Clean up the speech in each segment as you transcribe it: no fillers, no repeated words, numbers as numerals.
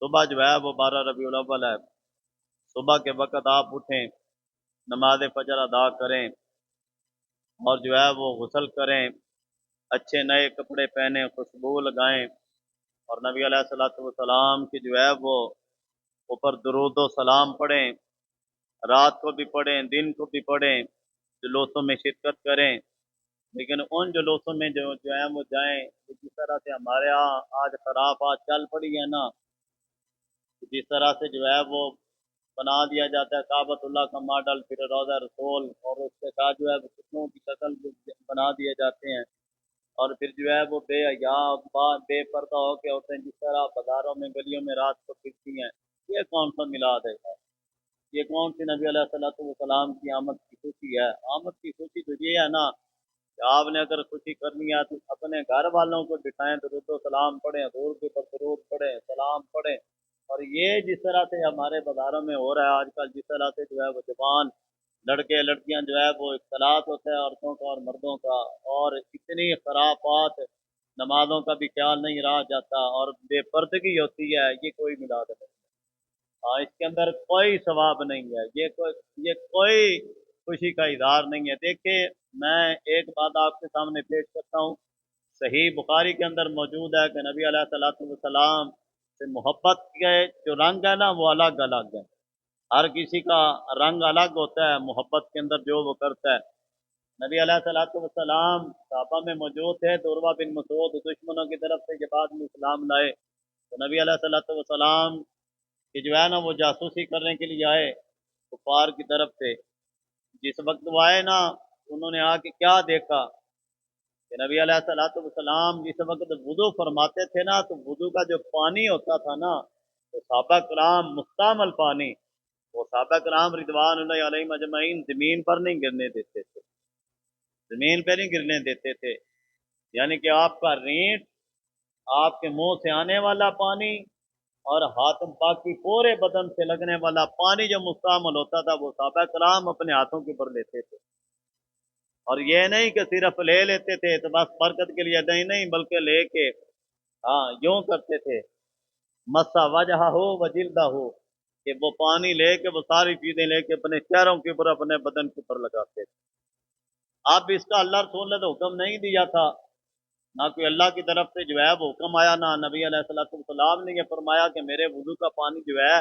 صبح جو ہے وہ 12 ربیع الاول ہے، صبح کے وقت آپ اٹھیں، نماز فجر ادا کریں اور جو ہے وہ غسل کریں، اچھے نئے کپڑے پہنیں، خوشبو لگائیں اور نبی علیہ الصلوۃ والسلام کی جو ہے وہ اوپر درود و سلام پڑھیں، رات کو بھی پڑھیں، دن کو بھی پڑھیں، جلوسوں میں شرکت کریں۔ لیکن ان جلوسوں میں جو ہے وہ جائیں جس طرح سے ہمارے ہاں آج خرافات چل پڑی ہے نا، جس طرح سے جو ہے وہ بنا دیا جاتا ہے کعبۃ اللہ کا ماڈل، پھر روضہ رسول اور اس کے ساتھ جو ہے وہ کتنوں کی شکل بنا دیے جاتے ہیں، اور پھر جو ہے وہ بے حیا بے پردہ ہو کے عورتیں جس طرح بازاروں میں گلیوں میں رات کو پھرتی ہیں، یہ کون سا میلاد ہے؟ یہ کون سی نبی علیہ الصلوۃ والسلام کی آمد کی خوشی ہے؟ آمد کی خوشی تو یہ ہے نا کہ آپ نے اگر خوشی کرنی ہے تو اپنے گھر والوں کو بٹھائیں، درود و سلام پڑھیں، حضور کے اوپر درود پڑھیں، سلام پڑھیں۔ اور یہ جس طرح سے ہمارے بازاروں میں ہو رہا ہے آج کل، جس طرح سے جو ہے وہ جوان لڑکے لڑکیاں جو ہے وہ اختلاط ہوتا ہے عورتوں کا اور مردوں کا، اور اتنی خرافات، نمازوں کا بھی خیال نہیں رہا جاتا اور بے پردگی ہوتی ہے، یہ کوئی میلاد نہیں۔ ہاں، اس کے اندر کوئی ثواب نہیں ہے، یہ کوئی خوشی کا اظہار نہیں ہے۔ دیکھیں، میں ایک بات آپ کے سامنے پیش کرتا ہوں، صحیح بخاری کے اندر موجود ہے کہ نبی علیہ الصلوۃ والسلام سے محبت کے جو رنگ ہے نا وہ الگ الگ ہے، ہر کسی کا رنگ الگ ہوتا ہے محبت کے اندر جو وہ کرتا ہے۔ نبی علیہ الصلوۃ والسلام صحابہ میں موجود تھے تو عروہ بن مسعود دشمنوں کی طرف سے جب بعد میں اسلام لائے تو نبی علیہ الصلوۃ والسلام کہ جو ہے نا وہ جاسوسی کرنے کے لیے آئے کفار کی طرف سے۔ جس وقت وہ آئے نا، انہوں نے آ کے کیا دیکھا کہ نبی علیہ الصلوۃ والسلام جس وقت وضو فرماتے تھے نا تو وضو کا جو پانی ہوتا تھا نا، تو صحابہ کرام مستعمل پانی، وہ صحابہ کرام رضوان اللہ علیہم اجمعین زمین پر نہیں گرنے دیتے تھے، زمین پہ نہیں گرنے دیتے تھے، یعنی کہ آپ کا رینٹ، آپ کے منہ سے آنے والا پانی اور ہاتھ باقی پورے بدن سے لگنے والا پانی جو مستعمل ہوتا تھا وہ صحابہ کرام اپنے ہاتھوں کے اوپر لیتے تھے۔ اور یہ نہیں کہ صرف لے لیتے تھے تو بس برکت کے لیے نہیں بلکہ لے کے ہاں یوں کرتے تھے، مسا وجہ ہو و جلدہ ہو، کہ وہ پانی لے کے وہ ساری چیزیں لے کے اپنے چہروں کے اوپر اپنے بدن کے اوپر لگاتے تھے۔ اب اس کا اللہ رسول نے تو حکم نہیں دیا تھا، نہ کوئی اللہ کی طرف سے جو ہے وہ حکم آیا، نہ نبی علیہ الصلوۃ والسلام نے یہ فرمایا کہ میرے وضو کا پانی جو ہے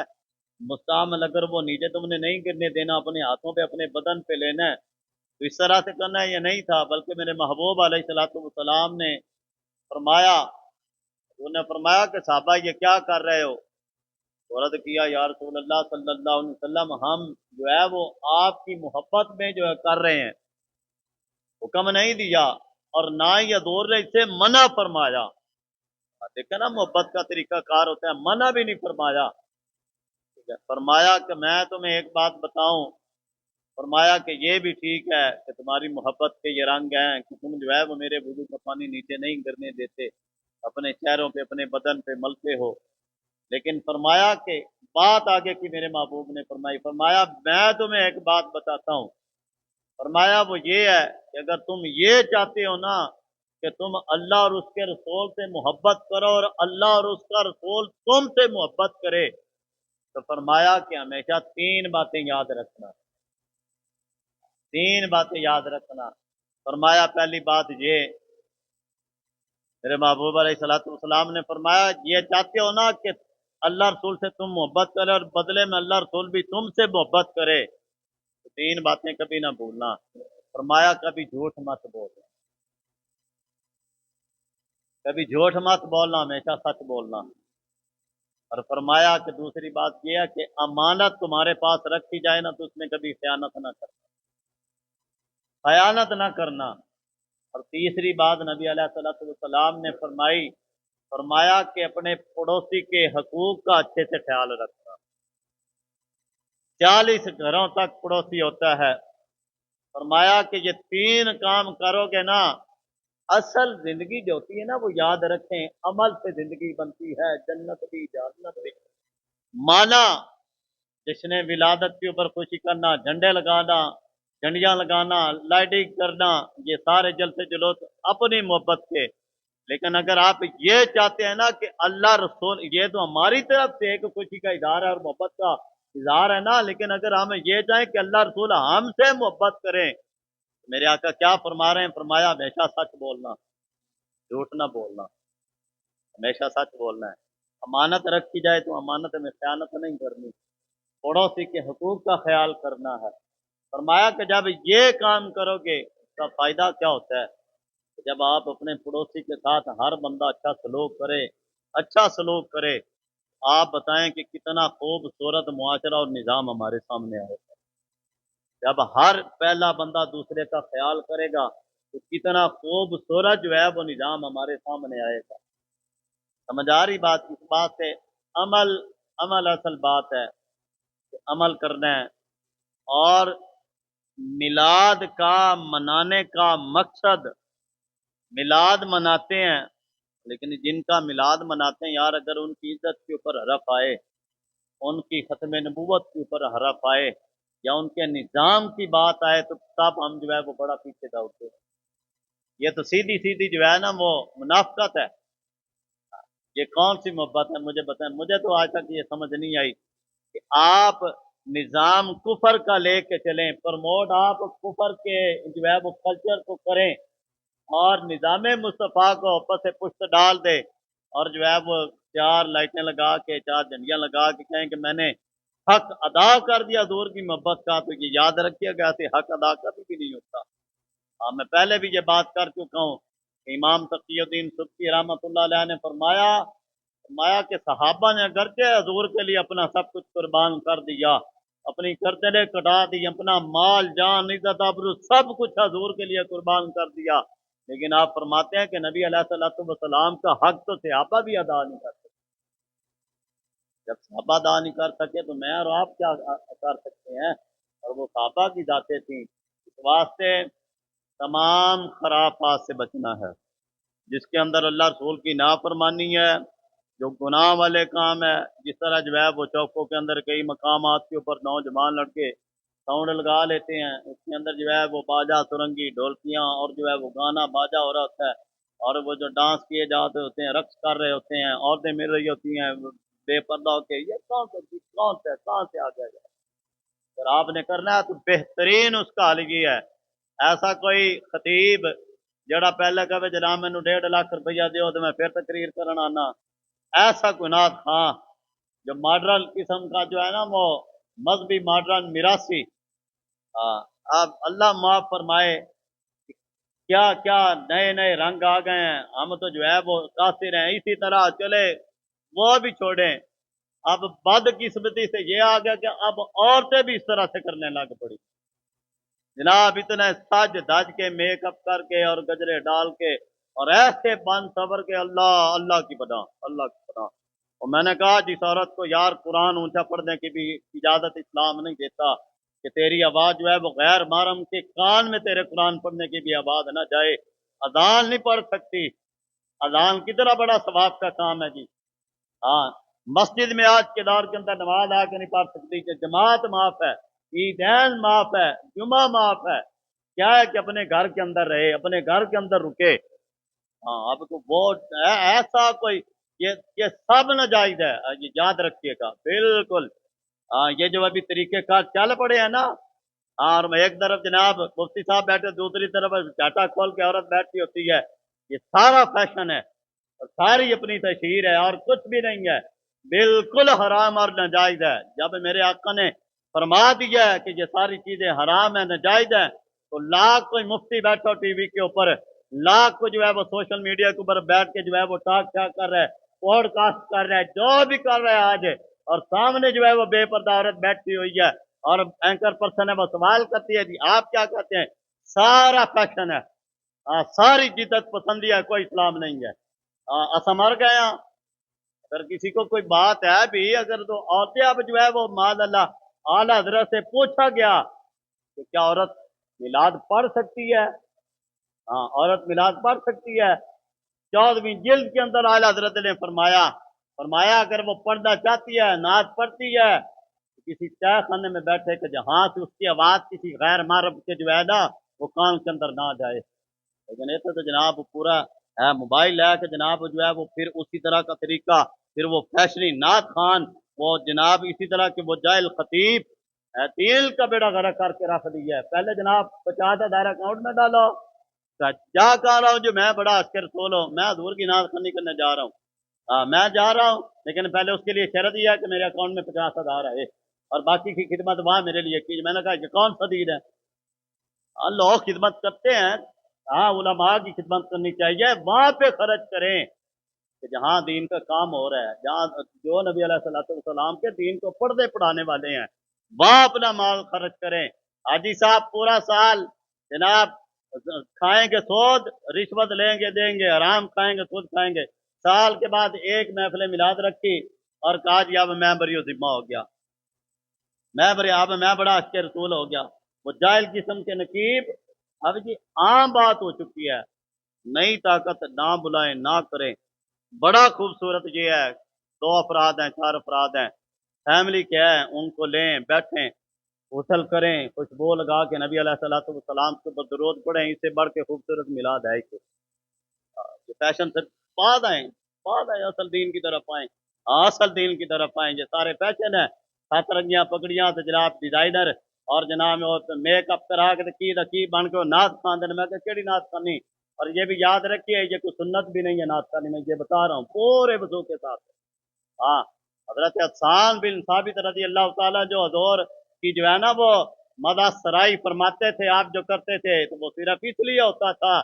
مستعمل اگر وہ نیچے تم نے نہیں گرنے دینا، اپنے ہاتھوں پہ اپنے بدن پہ لینا ہے تو اس طرح سے کرنا ہے، یہ نہیں تھا، بلکہ میرے محبوب علیہ الصلوۃ والسلام نے فرمایا، انہوں نے فرمایا کہ صحابہ یہ کیا کر رہے ہو؟ عرض کیا یا رسول اللہ صلی اللہ علیہ وسلم ہم جو ہے وہ آپ کی محبت میں جو ہے کر رہے ہیں، حکم نہیں دیا اور نہ ہی حضور نے اس سے منع فرمایا۔ دیکھا نا محبت کا طریقہ کار ہوتا ہے، منع بھی نہیں فرمایا، ٹھیک ہے، فرمایا کہ میں تمہیں ایک بات بتاؤں، فرمایا کہ یہ بھی ٹھیک ہے کہ تمہاری محبت کے یہ رنگ ہیں کہ تم جو ہے وہ میرے وضو کا پانی نیچے نہیں گرنے دیتے، اپنے چہروں پہ اپنے بدن پہ ملتے ہو، لیکن فرمایا کہ بات آگے کی میرے محبوب نے فرمائی، فرمایا میں تمہیں ایک بات بتاتا ہوں، فرمایا وہ یہ ہے کہ اگر تم یہ چاہتے ہو نا کہ تم اللہ اور اس کے رسول سے محبت کرو اور اللہ اور اس کا رسول تم سے محبت کرے تو فرمایا کہ ہمیشہ تین باتیں یاد رکھنا، تین باتیں یاد رکھنا۔ فرمایا پہلی بات یہ، میرے محبوب علیہ الصلوۃ والسلام نے فرمایا یہ چاہتے ہو نا کہ اللہ رسول سے تم محبت کرے اور بدلے میں اللہ رسول بھی تم سے محبت کرے تو تین باتیں کبھی نہ بھولنا۔ فرمایا کبھی جھوٹ مت بولنا، کبھی جھوٹ مت بولنا، ہمیشہ سچ بولنا، اور فرمایا کہ دوسری بات یہ ہے کہ امانت تمہارے پاس رکھی جائے نا تو اس میں کبھی خیانت نہ کرنا، خیانت نہ کرنا۔ اور تیسری بات نبی علیہ الصلوۃ والسلام نے فرمائی، فرمایا کہ اپنے پڑوسی کے حقوق کا اچھے سے خیال رکھنا۔ 40 گھروں تک پڑوسی ہوتا ہے، فرمایا کہ یہ تین کام کرو گے نا، اصل زندگی جو ہوتی ہے نا وہ یاد رکھیں عمل سے زندگی بنتی ہے، جنت بھی جہنم بھی۔ مانا جشن ولادت کے اوپر خوشی کرنا، جھنڈے لگانا، جھنڈیاں لگانا، لائٹنگ کرنا، یہ سارے جلسے جلوس اپنی محبت کے، لیکن اگر آپ یہ چاہتے ہیں نا کہ اللہ رسول، یہ تو ہماری طرف سے ایک خوشی کا اظہار ہے اور محبت کا اظہار ہے نا، لیکن اگر ہم یہ چاہیں کہ اللہ رسول ہم سے محبت کریں، میرے آقا کیا فرما رہے ہیں؟ فرمایا ہمیشہ سچ بولنا، جھوٹ نہ بولنا، ہمیشہ سچ بولنا ہے۔ امانت رکھی جائے تو امانت میں خیانت نہیں کرنی، پڑوسی کے حقوق کا خیال کرنا ہے۔ فرمایا کہ جب یہ کام کرو گے اس کا فائدہ کیا ہوتا ہے؟ جب آپ اپنے پڑوسی کے ساتھ ہر بندہ اچھا سلوک کرے، اچھا سلوک کرے، آپ بتائیں کہ کتنا خوبصورت معاشرہ اور نظام ہمارے سامنے آئے گا۔ جب ہر پہلا بندہ دوسرے کا خیال کرے گا تو کتنا خوبصورت جو ہے وہ نظام ہمارے سامنے آئے گا۔ سمجھ آ رہی بات؟ اس بات سے عمل، عمل اصل بات ہے کہ عمل کرنا ہے۔ اور میلاد کا منانے کا مقصد، میلاد مناتے ہیں لیکن جن کا میلاد مناتے ہیں یار، اگر ان کی عزت کے اوپر حرف آئے، ان کی ختم نبوت کے اوپر حرف آئے، یا ان کے نظام کی بات آئے، تو تب ہم جو ہے وہ بڑا پیچھے دوڑتے ہیں۔ یہ تو سیدھی سیدھی جو ہے نا وہ منافقت ہے۔ یہ کون سی محبت ہے؟ مجھے بتائیں، مجھے تو آج تک یہ سمجھ نہیں آئی کہ آپ نظام کفر کا لے کے چلیں، پرموٹ آپ کفر کے جو ہے وہ کلچر کو کریں، اور نظام مصطفیٰ کو پس پشت ڈال دے، اور جو ہے وہ چار لائٹیں لگا کے، چار جھنڈیاں لگا کے کہیں کہ میں نے حق ادا کر دیا حضور کی محبت کا، تو یہ یاد رکھیے گا کہ حق ادا کبھی بھی نہیں ہوتا۔ ہاں، میں پہلے بھی یہ بات کر چکا ہوں کہ امام تقی الدین سبکی رحمۃ اللہ علیہ نے فرمایا کہ صحابہ نے اگرچہ حضور کے لیے اپنا سب کچھ قربان کر دیا، اپنی گردنیں کٹا دی، اپنا مال جان عزت آبرو سب کچھ حضور کے لیے قربان کر دیا، لیکن آپ فرماتے ہیں کہ نبی علیہ الصلوۃ والسلام کا حق تو صحابہ بھی ادا نہیں کر سکتے۔ جب صحابہ ادا نہیں کر سکے تو میں اور آپ کیا کر سکتے ہیں؟ اور وہ صحابہ کی ذاتیں تھیں۔ اس واسطے تمام خرافات سے بچنا ہے، جس کے اندر اللہ رسول کی نافرمانی ہے، جو گناہ والے کام ہے، جس طرح جو ہے وہ چوکوں کے اندر کئی مقامات کے اوپر نوجوان لڑکے ساؤنڈ لگا لیتے ہیں، اس کے اندر جو ہے وہ باجا سرنگی ڈھولکیاں اور جو ہے وہ گانا باجا ہو رہا ہوتا ہے، اور وہ جو ڈانس کیے جاتے ہوتے ہیں، رقص کر رہے ہوتے ہیں، عورتیں مل رہی ہوتی ہیں بے پردہ ہو کے، یہ کون سے چیز، کہاں سے آ گیا جائے؟ اگر آپ نے کرنا ہے تو بہترین اس کا حل یہ ہے، ایسا کوئی خطیب جڑا پہلے کہے جناب مینو 1.5 لاکھ روپیہ دیو تو میں پھر تقریر کرنا آنا، ایسا کوئی نات خاں جو ماڈرن قسم کا جو ہے نا وہ مذہبی ماڈرن میراثی، ہاں، اب اللہ معاف فرمائے، کیا کیا نئے نئے رنگ آ گئے ہیں، ہم تو جو ہے وہ قاصر ہیں، اسی طرح چلے وہ بھی چھوڑیں۔ اب بد قسمتی سے یہ آ گیا کہ اب عورتیں بھی اس طرح سے کرنے لگ پڑی، جناب اتنے سج دج کے میک اپ کر کے اور گجرے ڈال کے اور ایسے بن صبر کے، اللہ اللہ کی پناہ، اللہ کی پناہ۔ اور میں نے کہا جس عورت کو یار قرآن اونچا پڑھنے کی بھی اجازت اسلام نہیں دیتا کہ تیری آواز جو ہے وہ غیر محرم کے کان میں تیرے قرآن پڑھنے کی بھی آواز نہ جائے، اذان نہیں پڑھ سکتی، اذان کتنا بڑا ثواب کا کام ہے جی۔ ہاں، مسجد میں آج کے دور کے اندر نماز آ کے نہیں پڑھ سکتی کہ جماعت معاف ہے، عیدین معاف ہے، جمعہ معاف ہے، کیا ہے کہ اپنے گھر کے اندر رہے، اپنے گھر کے اندر رکے۔ ہاں، اب تو وہ ایسا کوئی، یہ سب ناجائز ہے، یہ یاد رکھیے گا بالکل۔ ہاں، یہ جو ابھی طریقے کار چل پڑے ہیں نا، ہاں، اور ایک طرف جناب مفتی صاحب بیٹھے، دوسری طرف ڈاٹا کھول کے عورت بیٹھی ہوتی ہے، یہ سارا فیشن ہے اور ساری اپنی تشہیر ہے اور کچھ بھی نہیں ہے، بالکل حرام اور ناجائز ہے۔ جب میرے آقا نے فرما دیا ہے کہ یہ ساری چیزیں حرام ہیں، ناجائز ہیں، تو لاکھ کوئی مفتی بیٹھو ٹی وی کے اوپر، لاکھ کو جو ہے وہ سوشل میڈیا کے اوپر بیٹھ کے جو ہے وہ ٹاک شاک کر رہا ہے، پوڈ کاسٹ کر رہا ہے، جو بھی کر رہا ہے آج، اور سامنے جو ہے وہ بے پردہ عورت بیٹھی ہوئی ہے اور اینکر پرسن ہے وہ سوال کرتی ہے جی آپ کیا کہتے ہیں؟ سارا فیشن ہے، ساری جدت پسندی ہے، کوئی اسلام نہیں ہے۔ اسا مر گئے ہیں، اگر کسی کو کوئی بات ہے بھی، اگر تو عورتیں اب جو ہے وہ معاذ اللہ اعلی حضرت سے پوچھا گیا کہ کیا عورت میلاد پڑھ سکتی ہے؟ ہاں، عورت میلاد پڑھ سکتی ہے۔ 14ویں جلد کے اندر اعلی حضرت نے فرمایا اگر وہ پڑھنا چاہتی ہے، نعت پڑھتی ہے، کسی چائے خانے میں بیٹھے کہ جہاں سے اس کی آواز کسی غیر محرم کے جو ہے نا وہ کان کے اندر نہ جائے، لیکن ایسے تو جناب پورا موبائل لے کے جناب جو ہے وہ پھر اسی طرح کا طریقہ، پھر وہ فیشنی نعت خان، وہ جناب اسی طرح کے وہ جاہل خطیب، تیل کا بیڑا غرق کر کے رکھ دیا ہے۔ پہلے جناب 50,000 اکاؤنٹ میں ڈالو، کیا کہہ رہا ہوں جو میں بڑا عسکر رسول ہوں، میں حضور کی نعت خوانی کرنے جا رہا ہوں، میں جا رہا ہوں، لیکن پہلے اس کے لیے شرط یہ ہے کہ میرے اکاؤنٹ میں 50,000 ہے، اور باقی کی خدمت وہاں میرے لیے کی۔ میں نے کہا کہ کون سا دین ہے؟ لوگ خدمت کرتے ہیں، علماء کی خدمت کرنی چاہیے، وہاں پہ خرچ کریں کہ جہاں دین کا کام ہو رہا ہے، جہاں جو نبی علیہ السلام کے دین کو پڑھنے پڑھانے والے ہیں، وہاں اپنا مال خرچ کریں۔ حاجی صاحب پورا سال جناب کھائیں گے سود، رشوت لیں گے دیں گے، حرام کھائیں گے سود کھائیں گے، سال کے بعد ایک محفل میلاد رکھی اور کہا جی اب میں بری ذمہ ہو گیا، میں بڑا عسکر رسول ہو گیا۔ وہ جاہل قسم کے نقیب، اب جی عام بات ہو چکی ہے، نئی طاقت نہ بلائیں نہ کریں۔ بڑا خوبصورت یہ ہے، 2 افراد ہیں 4 افراد ہیں، فیملی کیا ہے، ان کو لیں بیٹھیں غسل کریں، خوشبو لگا کے نبی علیہ السلام کے اوپر درود پڑھیں، اس سے بڑھ کے خوبصورت میلاد ہے کہ فیشن سے بعد آئیں اصل دین کی طرف آئیں، اصل دین کی طرف آئیں۔ یہ سارے فیشن ہیں، 7 رنگیاں پگڑیاں تو جناب ڈیزائنر، اور جناب میک اپ کرا کے کی بن کے نعت خان دین، میں کہ کیڑی نعت خانی؟ اور یہ بھی یاد رکھیے یہ کوئی سنت بھی نہیں ہے نعت خانی میں، یہ بتا رہا ہوں پورے وضو کے ساتھ۔ حضرت حسان بن ثابت رضی اللہ تعالیٰ جو حضور کی جو ہے نا وہ مدح سرائی فرماتے تھے، آپ جو کرتے تھے تو وہ صرف اس لیے ہوتا تھا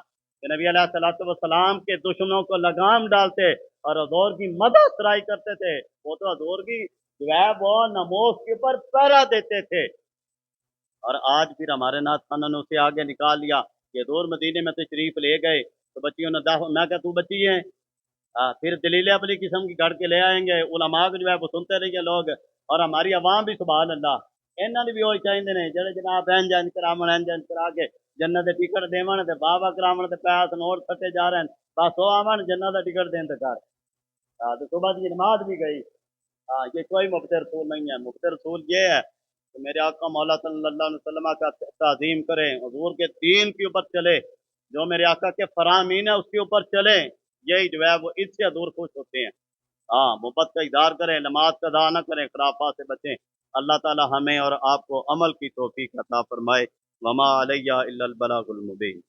کہ نبی علیہ السلام کے دشمنوں کو لگام ڈالتے اور حضور کی مدح سرائی کرتے تھے، وہ تو حضور کی جو ہے وہ ناموس کے اوپر پہرا دیتے تھے۔ اور آج پھر ہمارے نعت خانوں نے اسے آگے نکال لیا کہ حضور مدینے میں تشریف لے گئے تو بچیوں نے میں کہ تو بچی ہیں، پھر دلیلیں اپنی قسم کی گھڑ کے لے آئیں گے، علماء کو جو ہے وہ سنتے رہیں گے لوگ، اور ہماری عوام بھی سبحان اللہ انہوں نے بھی وہی چاہیے نے جڑے جناب این کرامن این کرا کے جنت دے ٹکٹ دیون تے بابا کرامن تے پیس نوٹ سٹے جا رہے ہیں، بس وہ آون جنت دا ٹکٹ دین تے کر تو صبح کی نماز بھی گئی۔ یہ کوئی مفت رسول نہیں ہے، مفت رسول یہ ہے کہ میرے آقا مولا صلی اللہ علیہ وسلم کا تعظیم کریں، حضور کے دین کے اوپر چلے، جو میرے آقا کے فرامین ہے اس کے اوپر چلیں، یہی جو ہے وہ اس سے دور خوش ہوتے ہیں۔ محبت کا اظہار کریں، نماز کا ادا نہ کریں، خرافات سے بچیں۔ اللہ تعالی ہمیں اور آپ کو عمل کی توفیق عطا فرمائے۔ وما علیہ الا البلاغ المبین۔